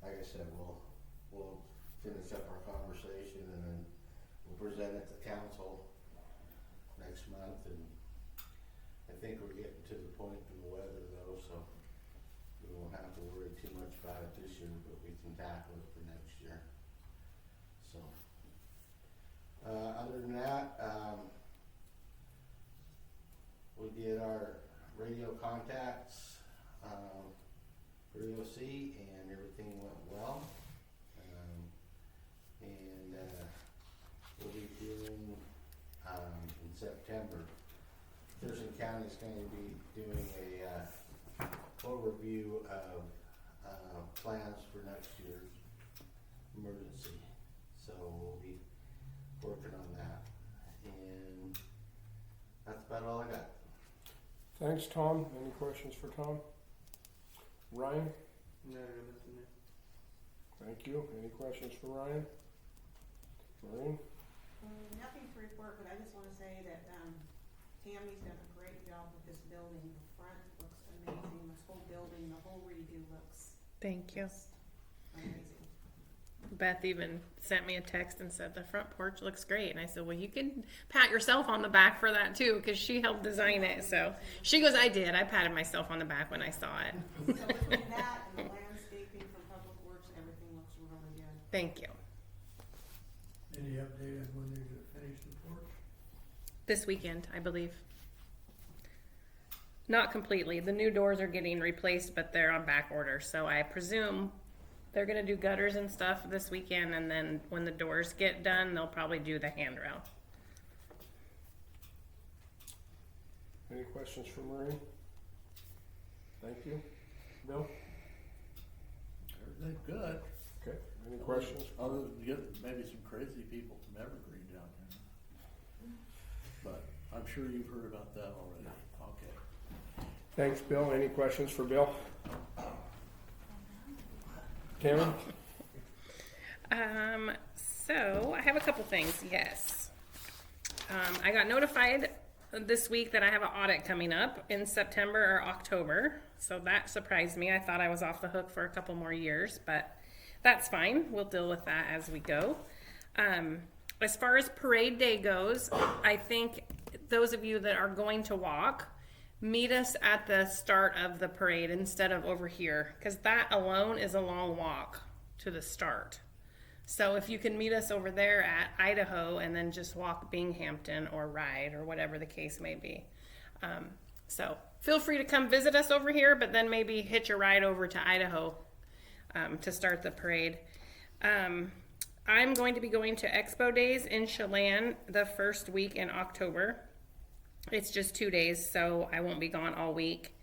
like I said, we'll finish up our conversation and then we'll present it to council next month. And I think we're getting to the point in the weather though, so we won't have to worry too much about it this year, but we can tackle it for next year. So, other than that, we did our radio contacts for EOC and everything went well. And we'll be doing in September. Thurston County is going to be doing a overview of plans for next year's emergency. So we'll be working on that. And that's about all I got. Thanks, Tom. Any questions for Tom? Ryan? No, nothing there. Thank you. Any questions for Ryan? Maureen? Nothing to report, but I just want to say that Tammy's done a great job with this building. The front looks amazing. This whole building, the whole redo looks Thank you. amazing. Beth even sent me a text and said the front porch looks great, and I said, well, you can pat yourself on the back for that too, because she helped design it. So she goes, I did. I patted myself on the back when I saw it. So between that and the landscaping from Public Works, everything looks really good. Thank you. Any update on when they're gonna finish the porch? This weekend, I believe. Not completely. The new doors are getting replaced, but they're on back order. So I presume they're going to do gutters and stuff this weekend, and then when the doors get done, they'll probably do the handrail. Any questions for Maureen? Thank you. Bill? Everything's good. Okay. Any questions? Other than get maybe some crazy people from Evergreen down here. But I'm sure you've heard about that already. Okay. Thanks, Bill. Any questions for Bill? Tammy? So I have a couple things. Yes. I got notified this week that I have an audit coming up in September or October. So that surprised me. I thought I was off the hook for a couple more years, but that's fine. We'll deal with that as we go. As far as parade day goes, I think those of you that are going to walk, meet us at the start of the parade instead of over here, because that alone is a long walk to the start. So if you can meet us over there at Idaho and then just walk Binghamton or ride or whatever the case may be. So feel free to come visit us over here, but then maybe hitch a ride over to Idaho to start the parade. I'm going to be going to Expo Days in Chelan the first week in October. It's just 2 days, so I won't be gone all week.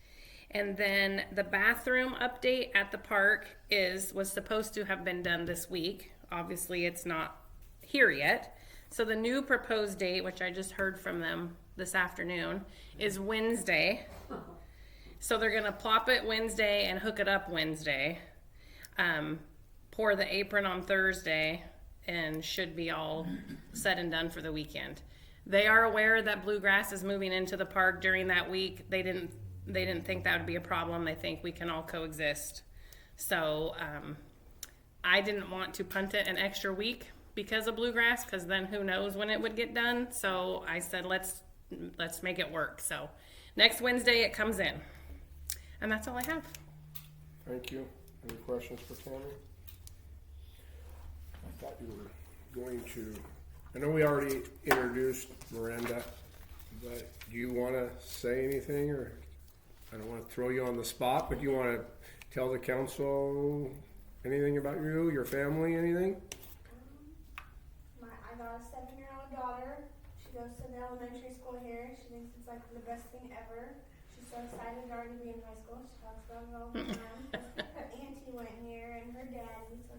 And then the bathroom update at the park was supposed to have been done this week. Obviously, it's not here yet. So the new proposed date, which I just heard from them this afternoon, is Wednesday. So they're gonna plop it Wednesday and hook it up Wednesday. Pour the apron on Thursday, and should be all said and done for the weekend. They are aware that bluegrass is moving into the park during that week. They didn't think that would be a problem. They think we can all coexist. So I didn't want to punt it an extra week because of bluegrass, because then who knows when it would get done. So I said, let's make it work. So next Wednesday it comes in. And that's all I have. Thank you. Any questions for Tammy? I thought you were going to, I know we already introduced Miranda, but do you want to say anything, or I don't want to throw you on the spot, but do you want to tell the council anything about you, your family, anything? I got a 7-year-old daughter. She goes to the elementary school here. She thinks it's like the best thing ever. She's so excited to already be in high school. She talks about it all the time. Her auntie went here and her daddy, so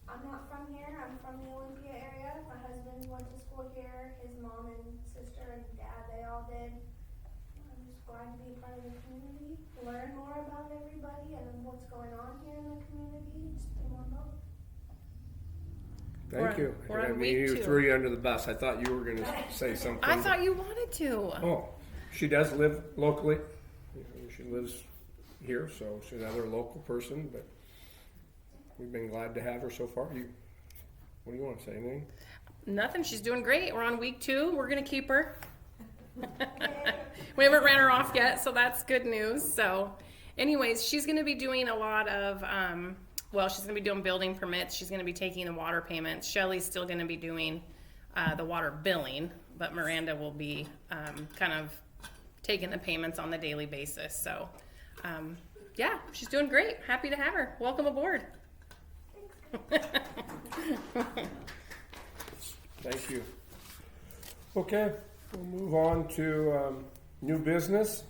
I'm not from here. I'm from the Olympia area. My husband went to school here. His mom and sister and dad, they all did. I'm just glad to be a part of the community, learn more about everybody and what's going on here in the community. Just be more involved. Thank you. We're I on mean, week you 2. threw you under the bus. I thought you were going to say something. I thought you wanted to. Oh, she does live locally. She lives here, so she's another local person, but we've been glad to have her so far. What do you want to say, anything? Nothing. She's doing great. We're on week 2. We're gonna keep her. We haven't ran her off yet, so that's good news. So, anyways, she's gonna be doing a lot of. She's gonna be doing building permits. She's gonna be taking the water payments. Shelly's still gonna be doing the water billing, but Miranda will be kind of taking the payments on the daily basis. So, yeah, she's doing great. Happy to have her. Welcome aboard. Thank you. Okay, we'll move on to new business.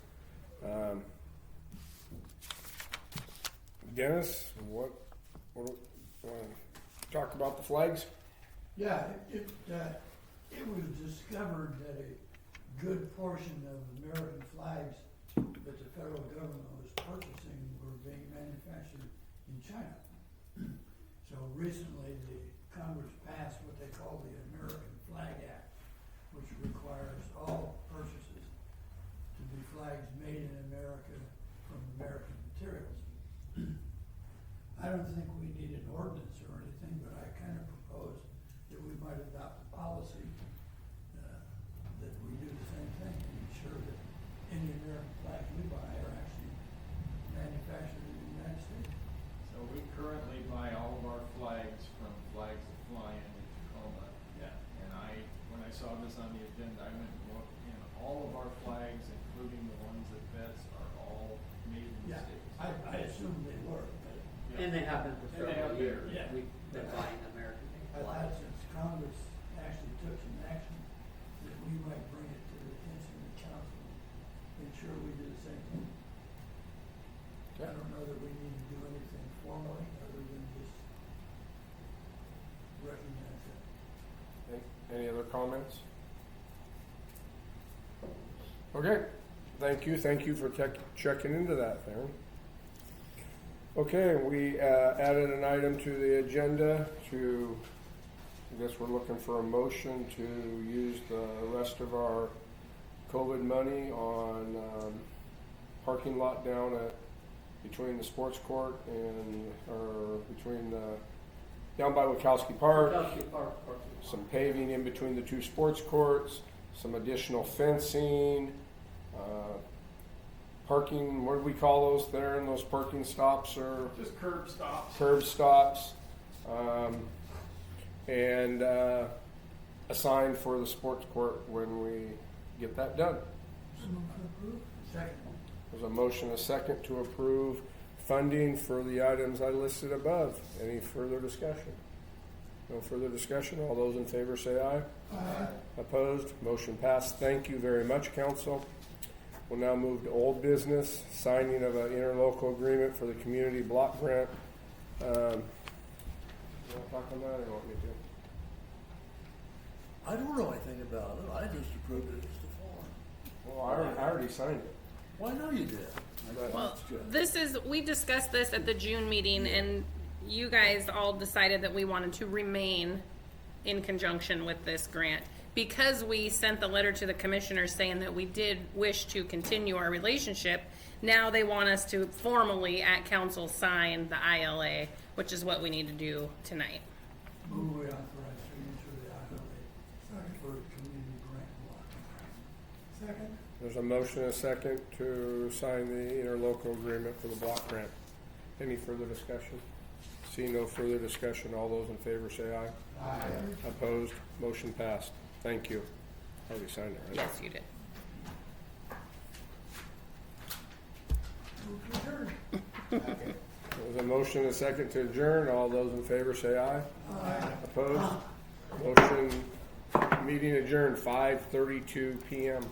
Dennis, what talk about the flags? Yeah, it was discovered that a good portion of American flags that the federal government was purchasing were being manufactured in China. So recently, the Congress passed what they call the American Flag Act, which requires all purchases to be flags made in America from American materials. I don't think we need an ordinance or anything, but I kind of propose that we might adopt a policy that we do the same thing and ensure that any American flags we buy are actually manufactured in the United States. So we currently buy all of our flags from Flags That Fly in Tacoma. Yeah. And when I saw this on the agenda, I went and looked, and all of our flags, including the ones at Vets, are all made in the Yeah, States. I assumed they were, but Yeah. And they have been for And they several have years. been. Yeah. We've been buying American-made I thought flags. since Congress actually took some action, that we might bring it to the attention of the council and ensure we do the same thing. I don't know that we need to do anything formally other than just recognize that. Any other comments? Okay, thank you for checking into that, Theron. Okay, we added an item to the agenda I guess we're looking for a motion to use the rest of our COVID money on parking lot down between the sports court down by Wachowski Park. Wachowski Park, Some paving in between the two sports courts, some additional fencing, parking, what do we call those there in those parking stops or Just curb stops. curb stops, and a sign for the sports court when we get that done. Second. There's a motion, a second to approve funding for the items I listed above. Any further discussion? No further discussion. All those in favor say aye. Aye. Opposed? Motion passed. Thank you very much, council. We'll now move to old business, signing of an interlocal agreement for the community block grant. You want to talk on that or you want me to? I don't know anything about it, I just approved it as the form. Well, I already signed it. Well, I know you did. Well, That's good. we discussed this at the June meeting, and you guys all decided that we wanted to remain in conjunction with this grant. Because we sent the letter to the commissioners saying that we did wish to continue our relationship, now they want us to formally at council sign the ILA, which is what we need to do tonight. Move we authorize signature of the ILA for community grant block. Second. There's a motion and a second to sign the interlocal agreement for the block grant. Any further discussion? See no further discussion. All those in favor say aye. Aye. Opposed? Motion passed. Thank you. Already signed it, right? Yes, you did. Move to adjourn. Okay. There's a motion and a second to adjourn. All those in favor say aye. Aye. Opposed? Motion, meeting adjourned, 5:32 PM.